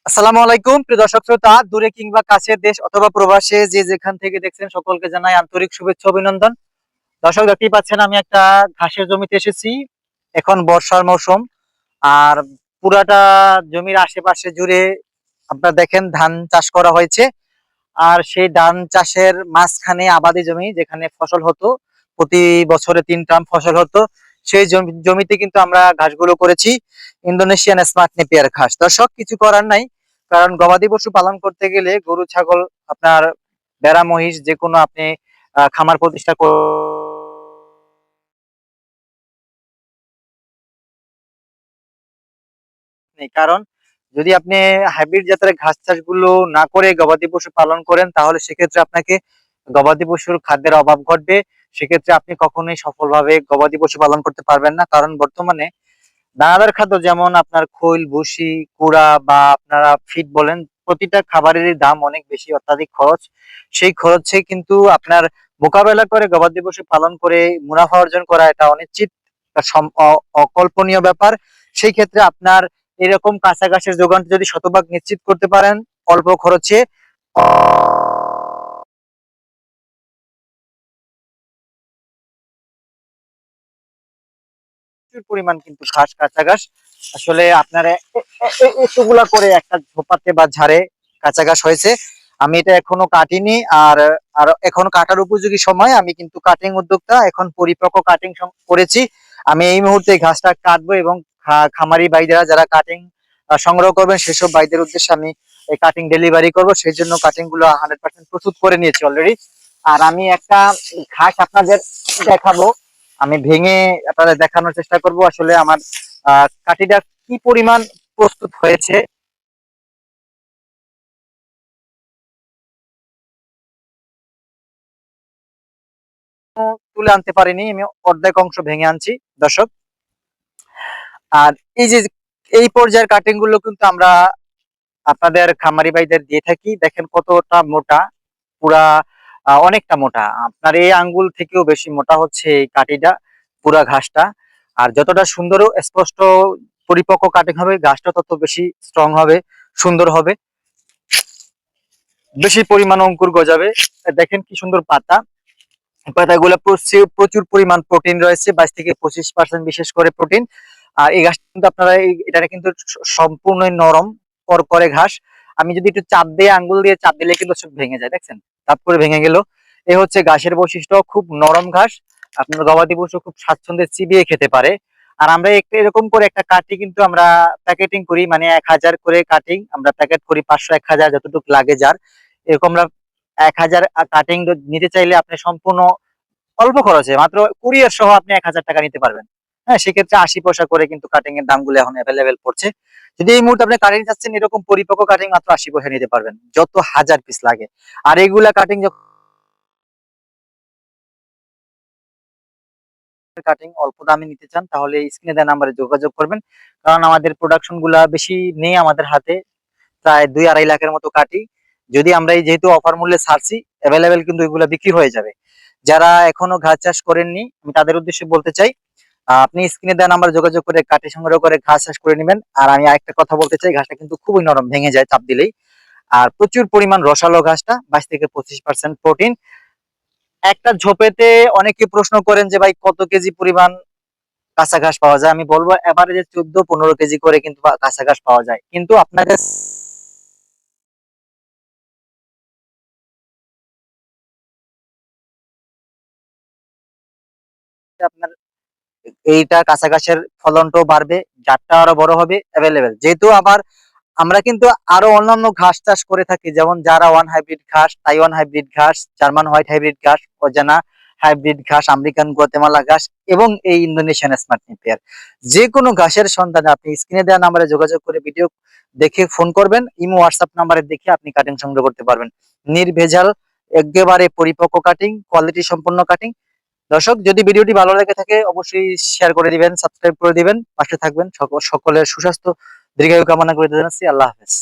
আসসালামু আলাইকুম প্রিয় দর্শক শ্রোতা, দূরে কিংবা কাছে, দেশ অথবা প্রবাসে যে যেখান থেকে দেখছেন সকলকে জানাই আন্তরিক শুভেচ্ছা অভিনন্দন। দর্শক দেখতেই পাচ্ছেন আমি একটা ঘাসের জমিতে এসেছি। এখন বর্ষার মৌসুম। আর পুরাটা জমির আশেপাশে জুড়ে আপনারা দেখেন ধান চাষ করা হয়েছে। আর সেই ধান চাষের মাঝখানে আবাদি জমি, যেখানে ফসল হতো, প্রতি বছরে 3 ট্রাম ফসল হতো, সেই জমিতে কিন্তু আমরা ঘাসগুলো করেছি ইন্দোনেশিয়ান স্মার্ট নেপিয়ার ঘাস। দর্শক কিছু করার নাই, কারণ গবাদি পশু পালন করতে গেলে গরু ছাগল, আপনার ভেড়া মহিষ, যে কোনো আপনি খামার প্রতিষ্ঠা নেই। কারণ যদি আপনি হাইব্রিড জাতের ঘাস চাষগুলো না করে গবাদি পশু পালন করেন, তাহলে সেক্ষেত্রে আপনাকে গবাদি পশুর খাদ্যের অভাব ঘটবে। সেক্ষেত্রে আপনি কখনোই সফলভাবে গবাদি পশু পালন করতে পারবেন না। কারণ বর্তমানে দানাদার খাদ্য, যেমন আপনার খৈল, ভুসি, কুড়া বা আপনারা ফিড বলেন, প্রতিটা খাবারেরই দাম অনেক বেশি, অত্যাধিক খরচ। সেই খরচে কিন্তু আপনার মোকাবেলা করে গবাদি পশু পালন করে মুনাফা অর্জন করা এটা অনিশ্চিত, অকল্পনীয় ব্যাপার। সেই ক্ষেত্রে আপনার এরকম কাঁচা ঘাসের যোগান যদি শতভাগ নিশ্চিত করতে পারেন অল্প খরচে, প্রচুর পরিমাণ কিন্তু ঘাস, কাঁচা ঘাস আসলে আপনার এতগুলা করে একটা ঝোপাতে বা ঝাড়ে কাঁচা ঘাস হয়েছে। আমি এটা এখনো কাটিনি। আর আর এখন কাটার উপযোগী সময়, আমি কিন্তু কাটিং উদ্যোক্তা, এখন পরিপক্ক কাটিং করেছি। আমি এই মুহূর্তে ঘাসটা কাটবো এবং খামারি ভাইদেরা যারা কাটিং সংগ্রহ করবেন, সেসব ভাইদের উদ্দেশ্যে আমি এই কাটিং ডেলিভারি করব। সেই জন্য কাটিং গুলো 100% প্রস্তুত করে নিয়েছি অলরেডি। আর আমি একটা ঘাস আপনাদের দেখাবো, আমি ভেঙে আপনাদের দেখানোর চেষ্টা করব আসলে আমার কাঠিটা কি পরিমাণ প্রস্তুত হয়েছে। তুলে আনতে পারিনি, আমি অর্ধেক অংশ ভেঙে আনছি দর্শক। আর এই যে এই পর্যায়ের কাটিং গুলো কিন্তু আমরা আপনাদের খামারি ভাইদের দিয়ে থাকি। দেখেন কতটা মোটা, পুরা অনেকটা মোটা, আপনার এই আঙ্গুল থেকেও বেশি মোটা হচ্ছে এই কাঠিটা, পুরা ঘাসটা। আর যতটা সুন্দর ও স্পষ্ট পরিপক্ক কাটিং হবে, ঘাসটা তত বেশি স্ট্রং হবে, সুন্দর হবে, বেশি পরিমাণ অঙ্কুর গজাবে। দেখেন কি সুন্দর পাতা, পাতাগুলো প্রচুর প্রচুর পরিমাণ প্রোটিন রয়েছে, 22 থেকে 25% বিশেষ করে প্রোটিন। আর এই ঘাসটা কিন্তু আপনারা এটা কিন্তু সম্পূর্ণ নরম করকরে ঘাস। আমি যদি একটু চাপ দিয়ে, আঙ্গুল দিয়ে চাপ দিলে কিন্তু সব ভেঙে যায়, দেখছেন চাপ করে ভেঙে গেল। এই হচ্ছে ঘাসের বৈশিষ্ট্য, খুব নরম ঘাস, আপনার গবাদি পশু খুব স্বাচ্ছন্দ্যে চিবিয়ে খেতে পারে। আর আমরা এরকম করে একটা কাটি কিন্তু আমরা প্যাকেটিং করি, মানে 1000 করে কাটিং আমরা প্যাকেট করি, 500 1000 যতটুকু লাগে যার, এরকম আমরা 1000 কাটিং নিতে চাইলে আপনি সম্পূর্ণ অল্প খরচে, মাত্র কুরিয়ার সহ আপনি 1000 টাকা নিতে পারবেন। হ্যাঁ, সেক্ষেত্রে 80 পয়সা করে কিন্তু কাটিং এর দামগুলো এখন অ্যাভেলেবেল পড়ছে। যদি এই মুহূর্তে আপনি কাটিং চাচ্ছেন, এরকম পরিপক্ক কাটিং মাত্র 80 পয়সা নিতে পারবেন, যত হাজার পিস লাগে। আর এগুলা কাটিং কাটিং অল্প দামে নিতে চান, তাহলে স্ক্রিনে দেওয়া নাম্বারে যোগাযোগ করবেন। কারণ আমাদের প্রোডাকশন গুলা বেশি নেই আমাদের হাতে, প্রায় 2-2.5 লাখের মতো কাটি। যদি আমরা এই যেহেতু অফার মূল্যে ছাড়ছি, অ্যাভেলেবেল কিন্তু এগুলো বিক্রি হয়ে যাবে। যারা এখনো ঘাস চাষ করেননি, আমি তাদের উদ্দেশ্যে বলতে চাই, আপনি স্ক্রিনে দেওয়া নাম্বারে যোগাযোগ করে কাঠি সংগ্রহ করে ঘাস চাষ করে নেবেন। আর আমি আরেকটা কথা বলতে চাই, ঘাসটা কিন্তু খুবই নরম, ভেঙে যায় চাপ দিলেই। আর প্রচুর পরিমাণ রসালো ঘাসটা, 22 থেকে 25% প্রোটিন। একটা ঝোপেতে অনেকে প্রশ্ন করেন যে ভাই কত কেজি পরিমাণ কাঁচা ঘাস পাওয়া যায়, আমি বলবো এভারেজে 14-15 কেজি করে কিন্তু কাঁচা ঘাস পাওয়া যায়। কিন্তু আপনাকে আপনার এইটা কাঁচা ঘাসের ফলনটাও বাড়বে, জাতটা আরো বড় হবে, অ্যাভেলেবেল। যেহেতু আবার আমরা কিন্তু আরো অন্যান্য ঘাস চাষ করে থাকি, যেমন যারা ওয়ান হাইব্রিড ঘাস, তাইওয়ান হাইব্রিড ঘাস, জার্মান হোয়াইট হাইব্রিড ঘাস, অজানা হাইব্রিড ঘাস, আমেরিকান গুয়াতেমালা ঘাস এবং এই ইন্দোনেশিয়ান স্মার্ট নেপিয়ার। যে কোনো ঘাসের সন্ধানে আপনি স্ক্রিনে দেওয়া নাম্বারে যোগাযোগ করে ভিডিও দেখে ফোন করবেন, ইমো হোয়াটসঅ্যাপ নাম্বারে দেখে আপনি কাটিং সংগ্রহ করতে পারবেন। নির্ভেজাল, একেবারে পরিপক্ক কাটিং, কোয়ালিটি সম্পন্ন কাটিং। দর্শক, যদি ভিডিওটি ভালো লেগে থাকে অবশ্যই শেয়ার করে দিবেন, সাবস্ক্রাইব করে দিবেন, পাশে থাকবেন। সকলের সুস্বাস্থ্য দীর্ঘায়ু কামনা করে জানাচ্ছি। আল্লাহ হাফেজ।